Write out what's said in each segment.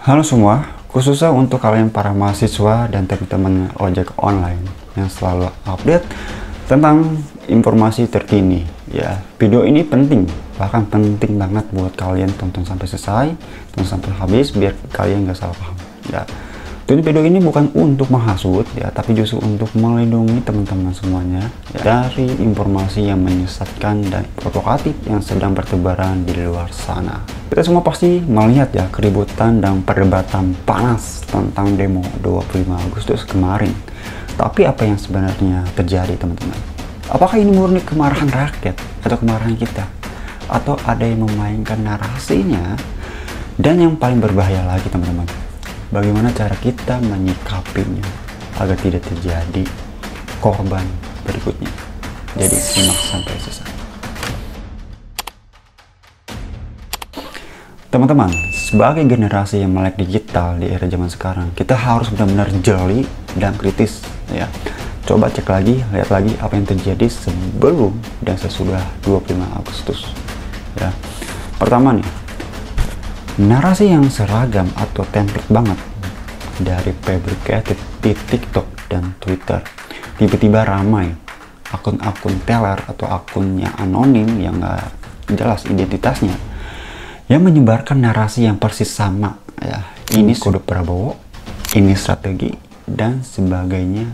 Halo semua, khususnya untuk kalian para mahasiswa dan teman-teman ojek online yang selalu update tentang informasi terkini. Ya, video ini penting, bahkan penting banget buat kalian tonton sampai selesai, tonton sampai habis biar kalian nggak salah paham. Ya, jadi video ini bukan untuk menghasut ya, tapi justru untuk melindungi teman-teman semuanya ya, dari informasi yang menyesatkan dan provokatif yang sedang bertebaran di luar sana. Kita semua pasti melihat ya keributan dan perdebatan panas tentang demo 25 Agustus kemarin. Tapi apa yang sebenarnya terjadi, teman-teman? Apakah ini murni kemarahan rakyat atau kemarahan kita? Atau ada yang memainkan narasinya? Dan yang paling berbahaya lagi, teman-teman, bagaimana cara kita menyikapinya agar tidak terjadi korban berikutnya. Jadi simak sampai selesai. Teman-teman, sebagai generasi yang melek digital di era zaman sekarang, kita harus benar-benar jeli dan kritis ya. Coba cek lagi, lihat lagi apa yang terjadi sebelum dan sesudah 25 Agustus ya. Pertama nih, narasi yang seragam atau template banget dari fabricated di TikTok dan Twitter. Tiba-tiba ramai akun-akun teller atau akun yang anonim yang nggak jelas identitasnya, yang menyebarkan narasi yang persis sama ya. Ini kode Prabowo, ini strategi dan sebagainya.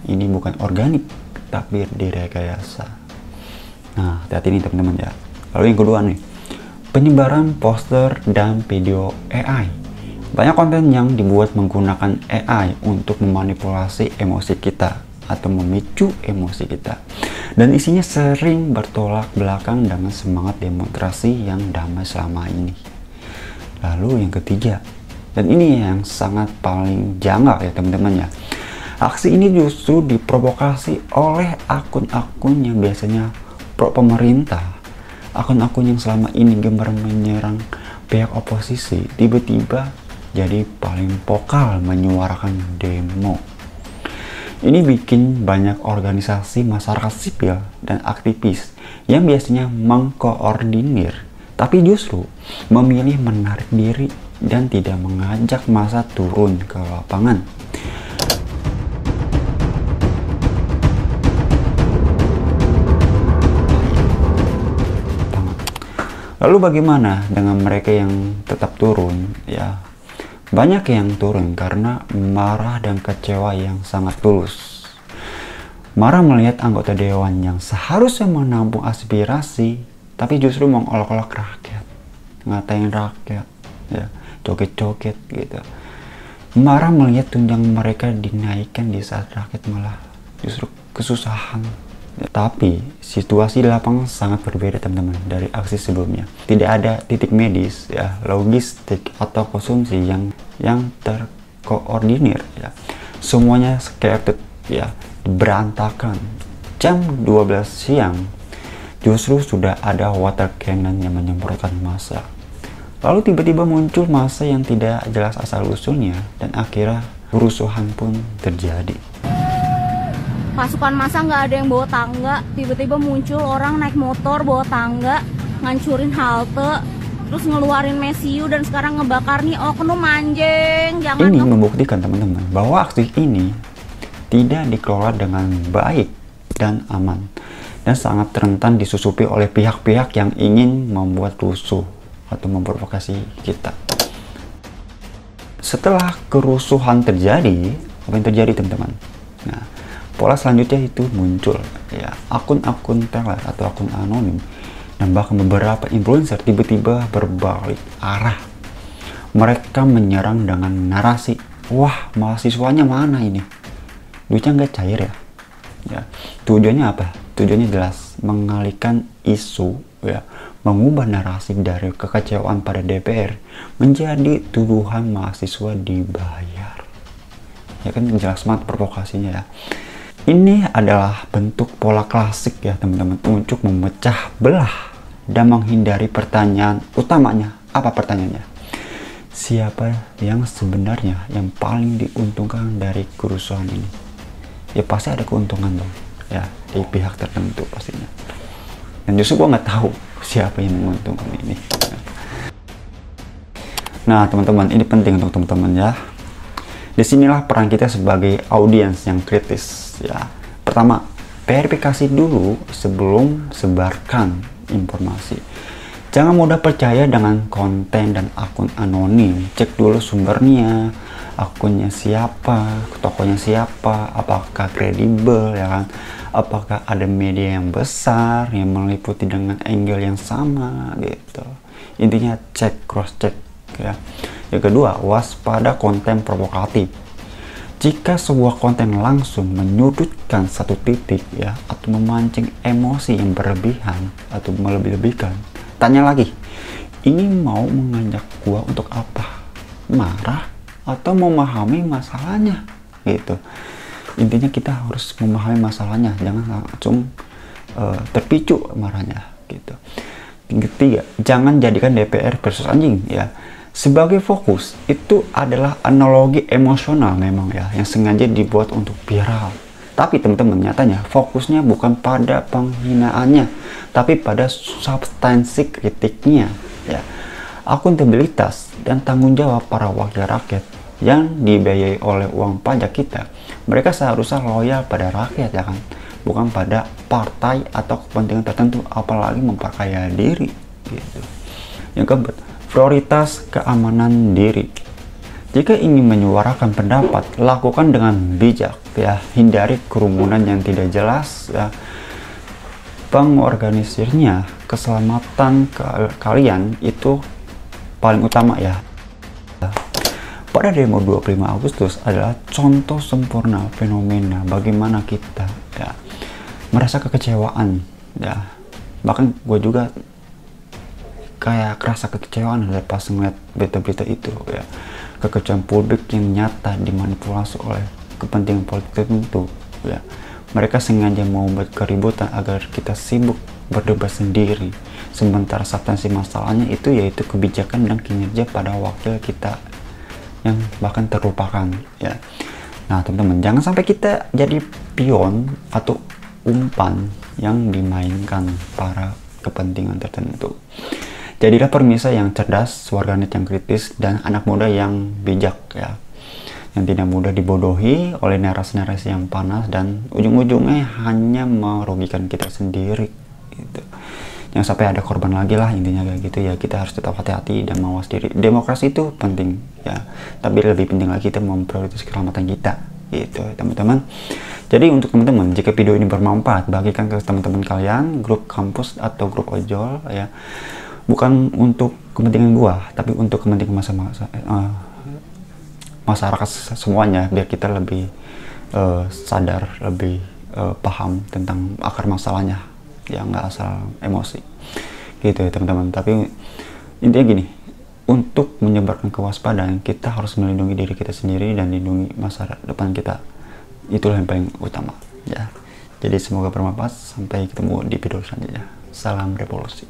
Ini bukan organik tapi direkayasa. Nah, hati-hati nih teman-teman ya. Lalu yang kedua nih, penyebaran poster dan video AI. Banyak konten yang dibuat menggunakan AI untuk memanipulasi emosi kita atau memicu emosi kita, dan isinya sering bertolak belakang dengan semangat demonstrasi yang damai selama ini. Lalu yang ketiga, dan ini yang sangat paling janggal ya teman-teman ya, aksi ini justru diprovokasi oleh akun-akun yang biasanya pro pemerintah, akun-akun yang selama ini gemar menyerang pihak oposisi, tiba-tiba jadi paling vokal menyuarakan demo. Ini bikin banyak organisasi masyarakat sipil dan aktivis yang biasanya mengkoordinir, tapi justru memilih menarik diri dan tidak mengajak massa turun ke lapangan. Lalu bagaimana dengan mereka yang tetap turun ya? Banyak yang turun karena marah dan kecewa yang sangat tulus. Marah melihat anggota dewan yang seharusnya menampung aspirasi, tapi justru mengolok-olok rakyat, ngatain rakyat, ya, joget-joget gitu. Marah melihat tunjangan mereka dinaikkan di saat rakyat malah justru kesusahan. Tapi situasi di lapangan sangat berbeda teman-teman dari aksi sebelumnya. Tidak ada titik medis ya, logistik atau konsumsi yang terkoordinir ya. Semuanya scripted ya, berantakan. Jam 12 siang justru sudah ada water cannon yang menyemprotkan massa. Lalu tiba-tiba muncul massa yang tidak jelas asal usulnya dan akhirnya kerusuhan pun terjadi. Pasukan massa nggak ada yang bawa tangga, tiba-tiba muncul orang naik motor bawa tangga, ngancurin halte, terus ngeluarin mesiu dan sekarang ngebakar nih oknum anjing. Jangan. Ini membuktikan teman-teman bahwa aksi ini tidak dikelola dengan baik dan aman, dan sangat rentan disusupi oleh pihak-pihak yang ingin membuat rusuh atau memprovokasi kita. Setelah kerusuhan terjadi, apa yang terjadi teman-teman? Nah, pola selanjutnya itu muncul ya, akun-akun teller atau akun anonim dan bahkan beberapa influencer tiba-tiba berbalik arah. Mereka menyerang dengan narasi, wah mahasiswanya mana ini, duitnya nggak cair ya. Ya, tujuannya apa? Tujuannya jelas, mengalihkan isu ya, mengubah narasi dari kekecewaan pada DPR menjadi tuduhan mahasiswa dibayar. Ya kan, jelas banget provokasinya ya. Ini adalah bentuk pola klasik ya teman-teman untuk memecah belah dan menghindari pertanyaan utamanya. Apa pertanyaannya? Siapa yang sebenarnya yang paling diuntungkan dari kerusuhan ini? Ya pasti ada keuntungan dong ya, di pihak tertentu pastinya. Dan justru gue nggak tahu siapa yang menguntungkan ini. Nah teman-teman, ini penting untuk teman-teman ya. Disinilah peran kita sebagai audiens yang kritis ya. Pertama, verifikasi dulu sebelum sebarkan informasi. Jangan mudah percaya dengan konten dan akun anonim. Cek dulu sumbernya, akunnya siapa, tokonya siapa, apakah kredibel ya kan, apakah ada media yang besar yang meliputi dengan angle yang sama gitu. Intinya cek, cross check ya. Yang kedua, waspada konten provokatif. Jika sebuah konten langsung menyudutkan satu titik ya, atau memancing emosi yang berlebihan atau melebih-lebihkan, tanya lagi, ini mau mengajak gua untuk apa? Marah atau memahami masalahnya gitu. Intinya kita harus memahami masalahnya, jangan langsung terpicu marahnya gitu. Yang ketiga, jangan jadikan DPR versus anjing ya. Sebagai fokus itu adalah analogi emosional memang ya, yang sengaja dibuat untuk viral. Tapi teman-teman, nyatanya fokusnya bukan pada penghinaannya, tapi pada substansi kritiknya ya. Akuntabilitas dan tanggung jawab para wakil rakyat yang dibiayai oleh uang pajak kita, mereka seharusnya loyal pada rakyat ya kan, bukan pada partai atau kepentingan tertentu, apalagi memperkaya diri gitu. Yang keempat, prioritas keamanan diri. Jika ingin menyuarakan pendapat, lakukan dengan bijak ya, hindari kerumunan yang tidak jelas ya. Pengorganisirnya, keselamatan kalian itu paling utama ya. Pada demo 25 Agustus adalah contoh sempurna fenomena bagaimana kita ya merasa kekecewaan ya. Bahkan gue juga kayak kerasa kekecewaan pas ngeliat berita-berita itu ya. Kekecewaan publik yang nyata dimanipulasi oleh kepentingan politik tertentu ya. Mereka sengaja mau membuat keributan agar kita sibuk berdebat sendiri, sementara substansi masalahnya itu yaitu kebijakan dan kinerja pada wakil kita yang bahkan terlupakan ya. Nah teman-teman, jangan sampai kita jadi pion atau umpan yang dimainkan para kepentingan tertentu. Jadilah permisa yang cerdas, warganet yang kritis, dan anak muda yang bijak ya, yang tidak mudah dibodohi oleh narasi-narasi yang panas dan ujung-ujungnya hanya merugikan kita sendiri gitu. Jangan sampai ada korban lagi lah, intinya kayak gitu ya. Kita harus tetap hati-hati dan mawas diri. Demokrasi itu penting ya, tapi lebih penting lagi kita memprioritaskan keselamatan kita gitu teman-teman. Jadi untuk teman-teman, jika video ini bermanfaat, bagikan ke teman-teman kalian, grup kampus atau grup ojol ya. Bukan untuk kepentingan gua, tapi untuk kepentingan masyarakat semuanya, biar kita lebih sadar, lebih paham tentang akar masalahnya ya, nggak asal emosi gitu ya teman-teman. Tapi intinya gini, untuk menyebarkan kewaspadaan kita harus melindungi diri kita sendiri dan lindungi masa depan kita. Itulah yang paling utama ya. Jadi semoga bermanfaat. Sampai ketemu di video selanjutnya. Salam revolusi.